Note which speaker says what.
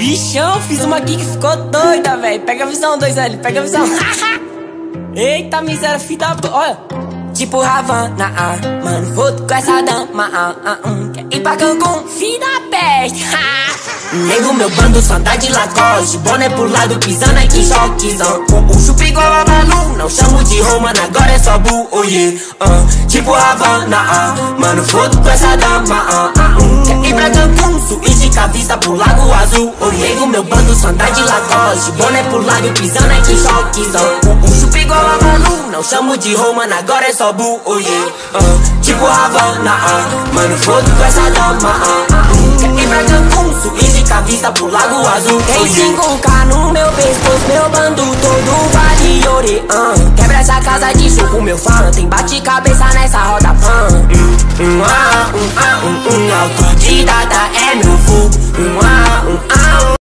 Speaker 1: Bichão, fiz uma aqui que ficou doida, velho. Pega a visão, 2L, pega a visão. Eita, miséria, filho da... Olha. Tipo Havana, mano, foto com essa dama, quer ir pra Cancún, filho da peste. Nego, meu bando só anda de Lacoste, boné pro lado, pisando aqui, choquezão. Com o chupa igual a Malu, não chamo de Romana, agora é só bu, oh yeah. Tipo Havana, mano, foto com essa dama, quer ir pra Cancún, suíte com a vista pro Lago Azul, oh yeah. Nego, meu bando só anda de Lacoste, boné pro lado, pisando aqui, choquezão. Com o chupa igual a Malu, não chamo de Romana, agora é só bu, oh yeah. Tipo Havana, mano, foto com essa dama, quer ir pra Cancún, suíte com a vista pro Lago Azul. Tem 5K no meu pescoço, meu bando todo vale ouro. Quebra essa casa de choco, meu fã, tem bate-cabeça nessa roda, autodidata é meu fogo.